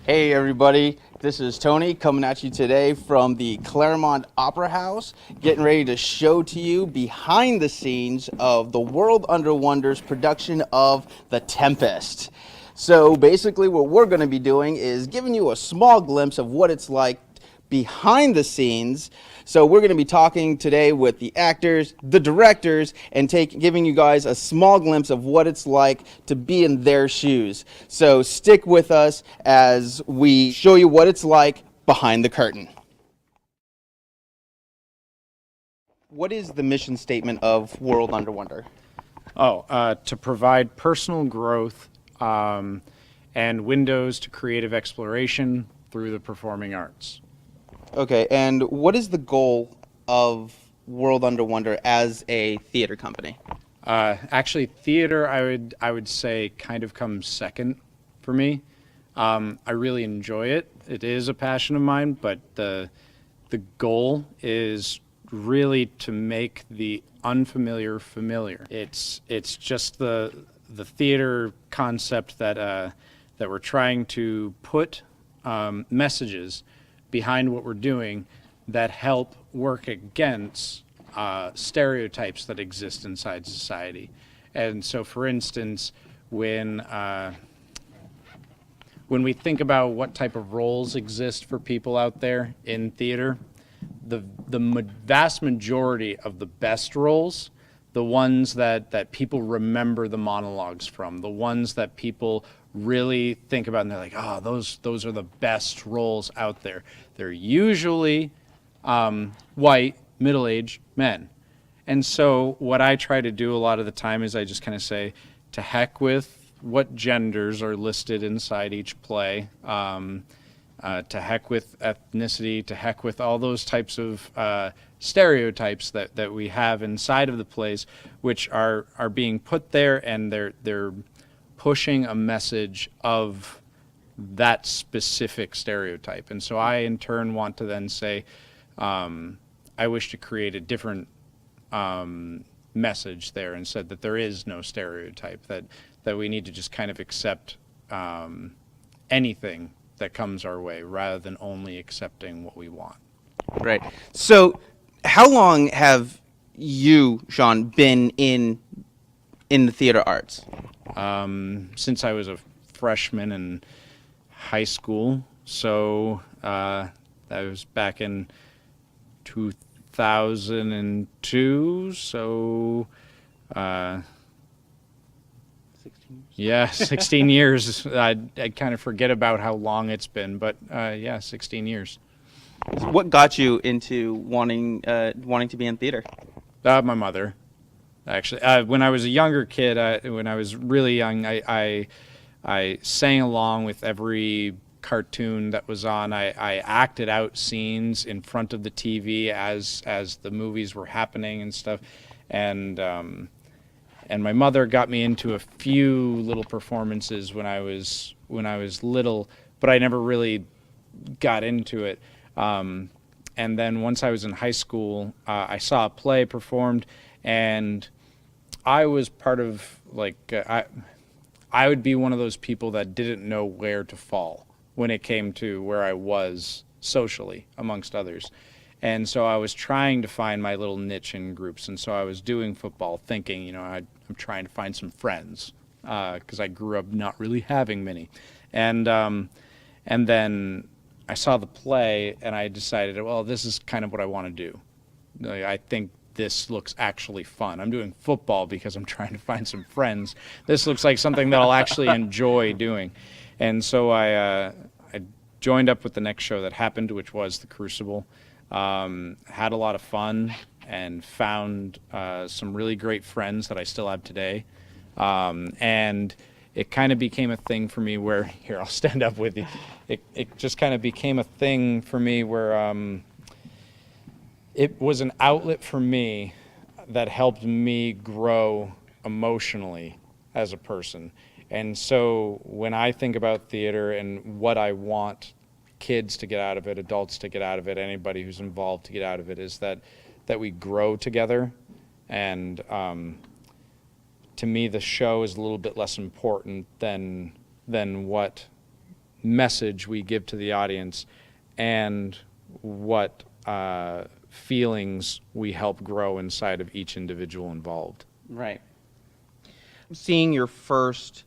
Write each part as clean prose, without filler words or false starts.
Hey everybody, this is Tony coming at you today from the Claremont Opera House, getting ready to show to you behind the scenes of the World Under Wonders production of The Tempest. So basically what we're going to be doing is giving you a small glimpse of what it's like behind the scenes. So we're going to be talking today with the actors, the directors, and giving you guys a small glimpse of what it's like to be in their shoes. So stick with us as we show you what it's like behind the curtain. What is the mission statement of World Under Wonder? To provide personal growth and windows to creative exploration through the performing arts. Okay, and what is the goal of World Under Wonder as a theater company? Actually, theater, I would say, kind of comes second for me. I really enjoy it. It is a passion of mine, but the goal is really to make the unfamiliar familiar. It's just the theater concept that we're trying to put messages behind what we're doing that help work against stereotypes that exist inside society. And so, for instance, when we think about what type of roles exist for people out there in theater, the vast majority of the best roles, the ones that people remember the monologues from, the ones that people really think about and they're like, oh, those are the best roles out there. They're usually white, middle-aged men. And so what I try to do a lot of the time is I just kind of say, to heck with what genders are listed inside each play, to heck with ethnicity, to heck with all those types of stereotypes that we have inside of the plays, which are being put there, and they're pushing a message of that specific stereotype. And so I, in turn, want to then say, I wish to create a different message there, and said that there is no stereotype, that we need to just kind of accept anything that comes our way rather than only accepting what we want. Right. So how long have you, Sean, been in the theater arts? Since I was a freshman in high school, so that was back in 2002, so 16 years. yeah, 16 years. I kind of forget about how long it's been, but yeah, 16 years. What got you into wanting to be in theater? My mother. Actually, when I was a younger kid, when I was really young, I sang along with every cartoon that was on. I acted out scenes in front of the TV as the movies were happening and stuff, and my mother got me into a few little performances when I was little, but I never really got into it. And then once I was in high school, I saw a play performed, and I was part of, I would be one of those people that didn't know where to fall when it came to where I was socially amongst others. And so I was trying to find my little niche in groups. And so I was doing football thinking, I'm trying to find some friends, because I grew up not really having many. And then I saw the play and I decided, well, this is kind of what I want to do. I think this looks actually fun. I'm doing football because I'm trying to find some friends. This looks like something that I'll actually enjoy doing. And so I joined up with the next show that happened, which was The Crucible. Had a lot of fun and found some really great friends that I still have today. And it kind of became a thing for me where, here, I'll stand up with you. It just kind of became a thing for me where it was an outlet for me that helped me grow emotionally as a person. And so when I think about theater and what I want kids to get out of it, adults to get out of it, anybody who's involved to get out of it, is that we grow together. And to me, the show is a little bit less important than what message we give to the audience and what feelings we help grow inside of each individual involved. Right. Seeing your first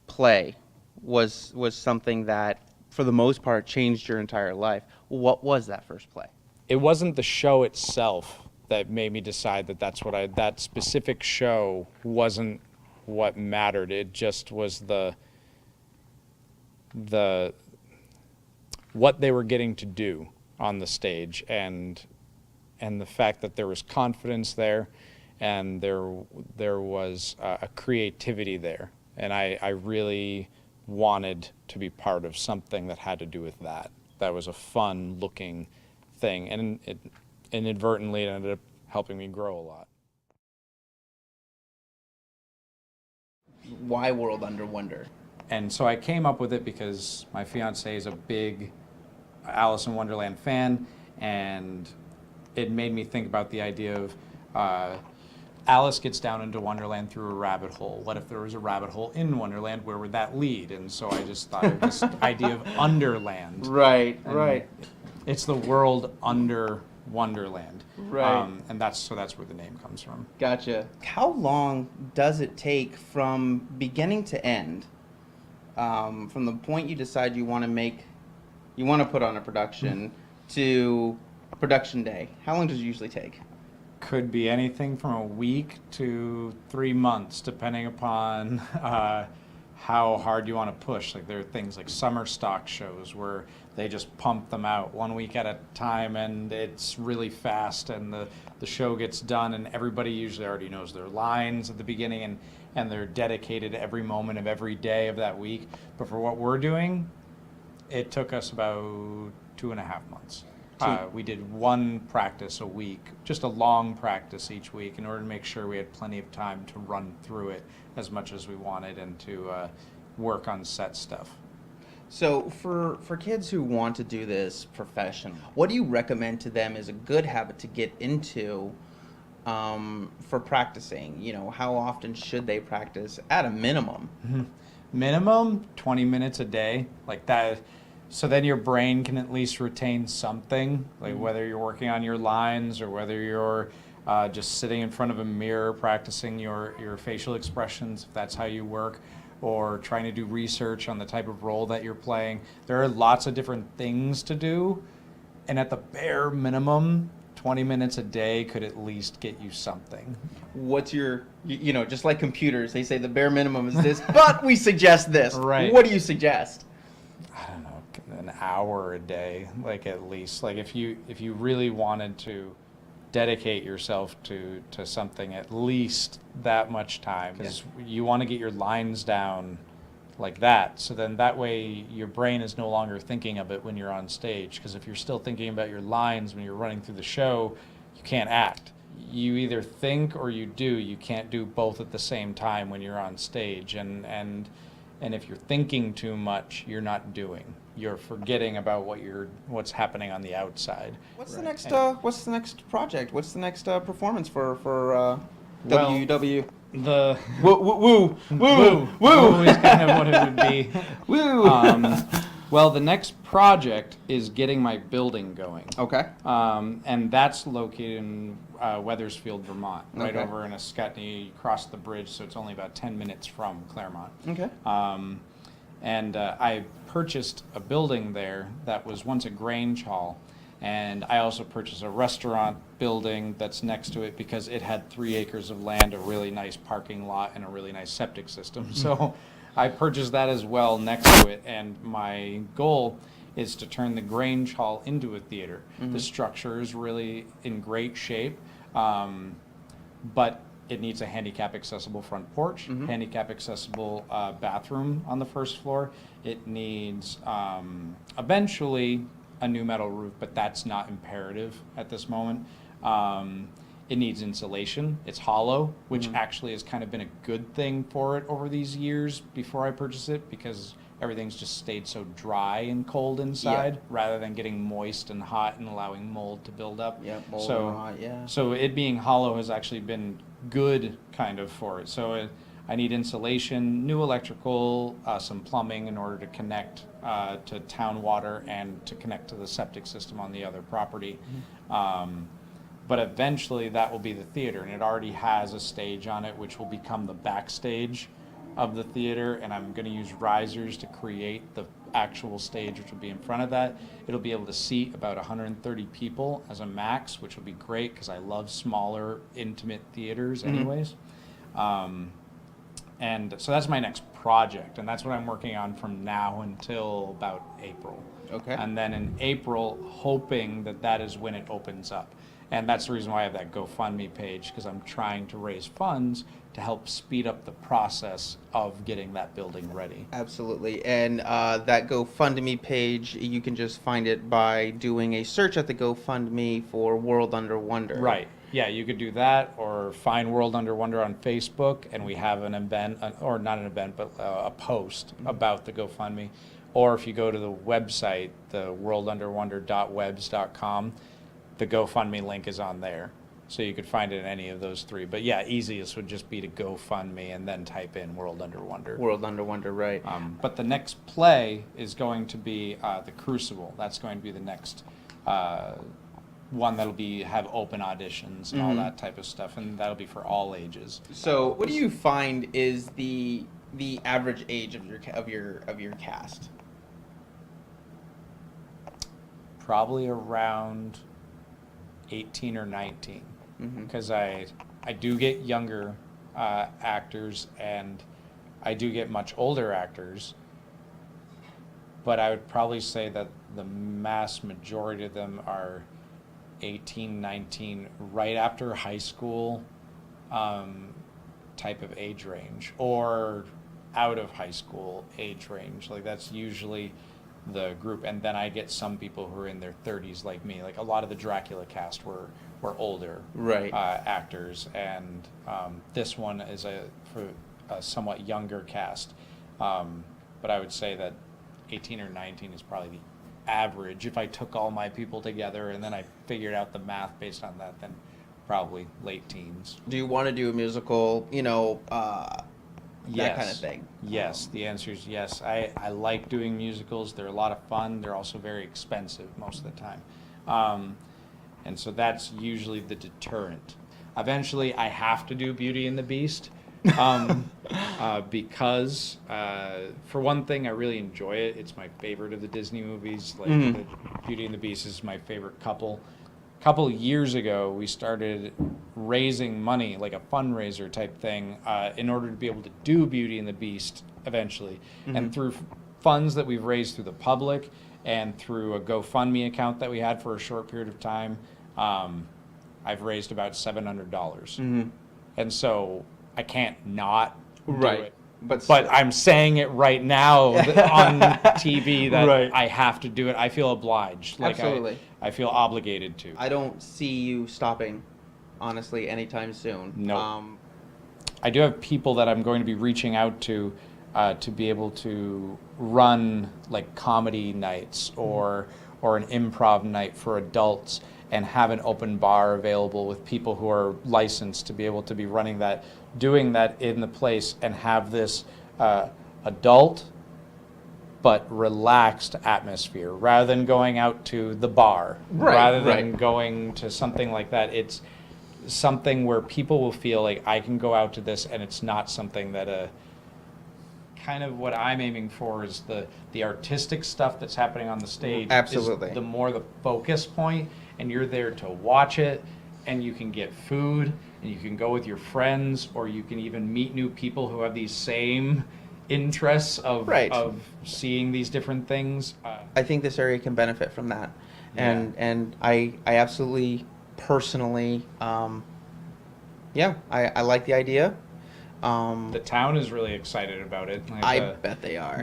play was something that, for the most part, changed your entire life. What was that first play? It wasn't the show itself that made me decide that that specific show wasn't what mattered. It just was what they were getting to do on the stage, and the fact that there was confidence there, and there was a creativity there, and I really wanted to be part of something that had to do with that. That was a fun looking thing, and it inadvertently ended up helping me grow a lot. Why World Under Wonder? And so I came up with it because my fiance is a big Alice in Wonderland fan, and it made me think about the idea of Alice gets down into Wonderland through a rabbit hole. What if there was a rabbit hole in Wonderland? Where would that lead? And so I just thought of this idea of Underland. Right, And right. It's the world under Wonderland. Right. And that's where the name comes from. Gotcha. How long does it take from beginning to end, from the point you decide you want to put on a production to production day? How long does it usually take? Could be anything from a week to 3 months, depending upon how hard you want to push. Like, there are things like summer stock shows where they just pump them out 1 week at a time, and it's really fast, and the show gets done, and everybody usually already knows their lines at the beginning, and they're dedicated every moment of every day of that week. But for what we're doing, it took us about 2.5 months. We did one practice a week, just a long practice each week, in order to make sure we had plenty of time to run through it as much as we wanted and to work on set stuff. So for kids who want to do this professionally, what do you recommend to them is a good habit to get into for practicing? You know, how often should they practice at a minimum? Mm-hmm. Minimum 20 minutes a day, like that. So then your brain can at least retain something, like whether you're working on your lines or whether you're just sitting in front of a mirror practicing your facial expressions, if that's how you work, or trying to do research on the type of role that you're playing. There are lots of different things to do, and at the bare minimum, 20 minutes a day could at least get you something. What's your, just like computers, they say the bare minimum is this, but we suggest this. Right. What do you suggest? I don't know, an hour a day, like at least. Like if you really wanted to dedicate yourself to something, at least that much time, because you want to get your lines down like that. So then that way your brain is no longer thinking of it when you're on stage. Because if you're still thinking about your lines when you're running through the show, you can't act. You either think or you do. You can't do both at the same time when you're on stage. And if you're thinking too much, you're not doing. You're forgetting about what's happening on the outside. What's the next project? What's the next performance for WW? The Woo woo is kind of what it would be. Woo. Well, the next project is getting my building going. Okay. And that's located in Wethersfield, Vermont, right Okay. over in Ascutney. You cross the bridge, so it's only about 10 minutes from Claremont. Okay. And I purchased a building there that was once a Grange Hall. And I also purchased a restaurant building that's next to it because it had 3 acres of land, a really nice parking lot, and a really nice septic system. So I purchased that as well next to it. And my goal is to turn the Grange Hall into a theater. The structure is really in great shape, but it needs a handicap accessible front porch, handicap accessible bathroom on the first floor. It needs eventually a new metal roof, but that's not imperative at this moment. It needs insulation. It's hollow, which actually has kind of been a good thing for it over these years before I purchased it, because everything's just stayed so dry and cold inside rather than getting moist and hot and allowing mold to build up. Yeah, mold so, and hot, yeah. So it being hollow has actually been good kind of for it. So I need insulation, new electrical, some plumbing in order to connect to town water and to connect to the septic system on the other property. But eventually that will be the theater, and it already has a stage on it, which will become the backstage of the theater, and I'm going to use risers to create the actual stage, which will be in front of that. It'll be able to seat about 130 people as a max, which will be great because I love smaller, intimate theaters anyways. And so that's my next project, and that's what I'm working on from now until about April. Okay. And then in April, hoping that that is when it opens up. And that's the reason why I have that GoFundMe page, because I'm trying to raise funds to help speed up the process of getting that building ready. Absolutely. And that GoFundMe page, you can just find it by doing a search at the GoFundMe for World Under Wonder. Right. Yeah, you could do that, or find World Under Wonder on Facebook, and we have an event, or not an event, but a post about the GoFundMe. Or if you go to the website, the worldunderwonder.webs.com, the GoFundMe link is on there. So you could find it in any of those three. But yeah, easiest would just be to GoFundMe and then type in World Under Wonder. World Under Wonder, right. But the next play is going to be The Crucible. That's going to be the next one that'll have open auditions and all that type of stuff, and that'll be for all ages. So what do you find is the average age of your cast? Probably around 18 or 19, because I do get younger actors, and I do get much older actors, but I would probably say that the mass majority of them are 18, 19, right after high school type of age range, or out of high school age range. Like, that's usually the group. And then I get some people who are in their 30s like me. Like, a lot of the Dracula cast were older actors, and this one is for a somewhat younger cast. But I would say that 18 or 19 is probably the average. If I took all my people together and then I figured out the math based on that, then probably late teens. Do you want to do a musical, that kind of thing? Yes, the answer is yes. I like doing musicals. They're a lot of fun. They're also very expensive most of the time. And so that's usually the deterrent. Eventually, I have to do Beauty and the Beast because, for one thing, I really enjoy it. It's my favorite of the Disney movies. Like, the Beauty and the Beast is my favorite couple. A couple years ago, we started raising money, like a fundraiser type thing, in order to be able to do Beauty and the Beast eventually. And through funds that we've raised through the public and through a GoFundMe account that we had for a short period of time, I've raised about $700. And so I can't not do it. But I'm saying it right now on TV that I have to do it. I feel obliged. Like, absolutely. I feel obligated to. I don't see you stopping, honestly, anytime soon. No. I do have people that I'm going to be reaching out to be able to run like comedy nights or an improv night for adults, and have an open bar available with people who are licensed to be able to be running that, doing that in the place, and have this adult but relaxed atmosphere, rather than going out to the bar, rather than going to something like that. It's something where people will feel like I can go out to this, and it's not something that kind of what I'm aiming for is the artistic stuff that's happening on the stage. Absolutely. Is the more the focus point, and you're there to watch it, and you can get food, and you can go with your friends, or you can even meet new people who have these same interests of seeing these different things. I think this area can benefit from that, and I absolutely personally, I like the idea. The town is really excited about it. Like, I bet they are.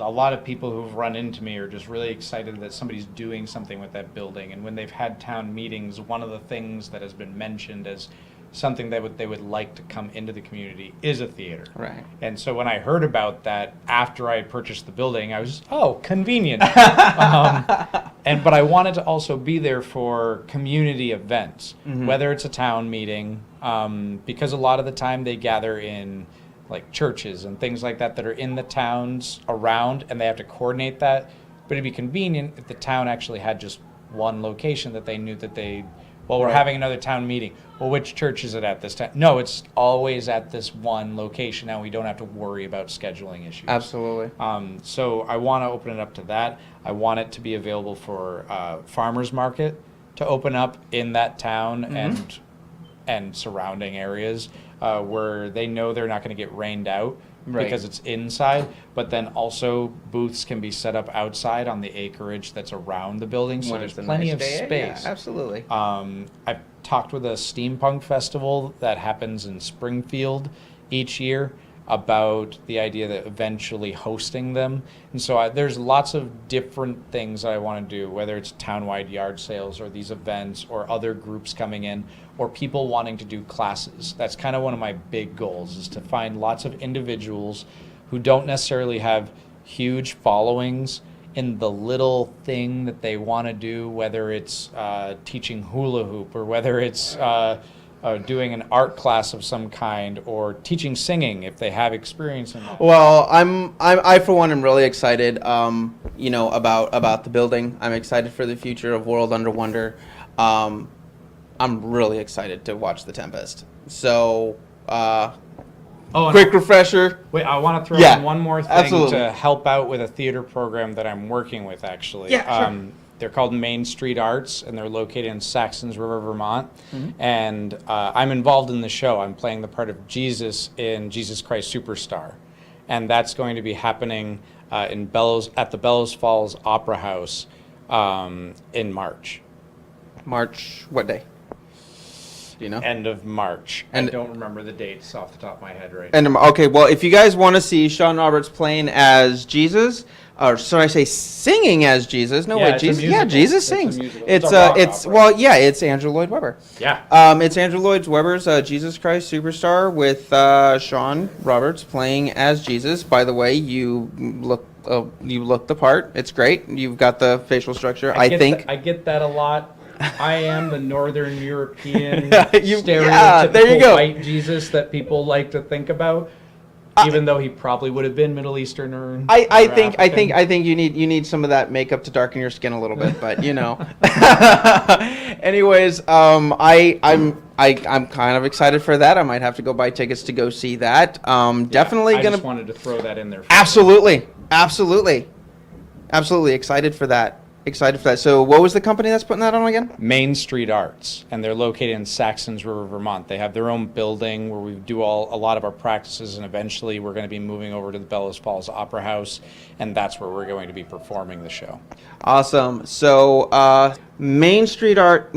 A lot of people who've run into me are just really excited that somebody's doing something with that building. And when they've had town meetings, one of the things that has been mentioned as something that they would like to come into the community is a theater. Right. And so when I heard about that after I purchased the building, I was convenient. But I wanted to also be there for community events, whether it's a town meeting, because a lot of the time they gather in like churches and things like that are in the towns around, and they have to coordinate that. But it'd be convenient if the town actually had just one location that they knew that we're Right. having another town meeting. Well, which church is it at this time? No, it's always at this one location. Now we don't have to worry about scheduling issues. Absolutely. So I want to open it up to that. I want it to be available for farmers market to open up in that town and surrounding areas where they know they're not going to get rained out Right. because it's inside. But then also booths can be set up outside on the acreage that's around the building, so When there's it's a plenty nice of day, space. Yeah, absolutely. I've talked with a steampunk festival that happens in Springfield each year about the idea that eventually hosting them. And so there's lots of different things that I want to do, whether it's townwide yard sales or these events or other groups coming in or people wanting to do classes. That's kind of one of my big goals, is to find lots of individuals who don't necessarily have huge followings in the little thing that they want to do, whether it's teaching hula hoop or whether it's doing an art class of some kind or teaching singing if they have experience in that. Well, I for one am really excited, about the building. I'm excited for the future of World Under Wonder. I'm really excited to watch the Tempest. So, quick refresher. Wait, I want to throw Yeah, in one more thing absolutely. to help out with a theater program that I'm working with, actually. Yeah, sure. They're called Main Street Arts, and they're located in Saxons River, Vermont. And I'm involved in the show. I'm playing the part of Jesus in Jesus Christ Superstar. And that's going to be happening at the Bellows Falls Opera House in March. March, what day? Do you know? End of March. And- I don't remember the dates off the top of my head right And okay, well, if you guys want to see Sean Roberts playing as Jesus, or should I say singing as Jesus? No, Yeah, wait, it's a Jesus. Yeah, musical. Jesus It's a sings. musical. It's It's a rock it's opera. well, yeah, it's Andrew Lloyd Webber. Yeah. It's Andrew Lloyd Webber's Jesus Christ Superstar with Sean Roberts playing as Jesus. By the way, you look the part. It's great. You've got the facial structure. I think. I get that a lot. I am the Northern European Yeah, stereotypical there you go. white Jesus that people like to think about, even though he probably would have been Middle Eastern or I or think African. you need some of that makeup to darken your skin a little bit, but Anyways, I'm kind of excited for that. I might have to go buy tickets to go see that. Definitely I gonna. just wanted to throw that in there. Absolutely excited for that. So, what was the company that's putting that on again? Main Street Arts, and they're located in Saxons River, Vermont. They have their own building where we do a lot of our practices, and eventually we're going to be moving over to the Bellows Falls Opera House, and that's where we're going to be performing the show. Awesome. So, Main Street Arts,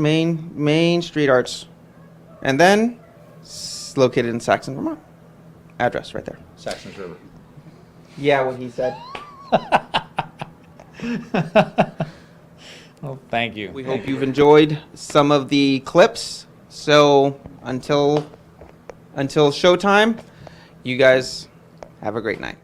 and then located in Saxon, Vermont. Address right there. Saxons River. Yeah, what he said. Well, thank you. We hope you've enjoyed some of the clips. So until showtime, you guys have a great night.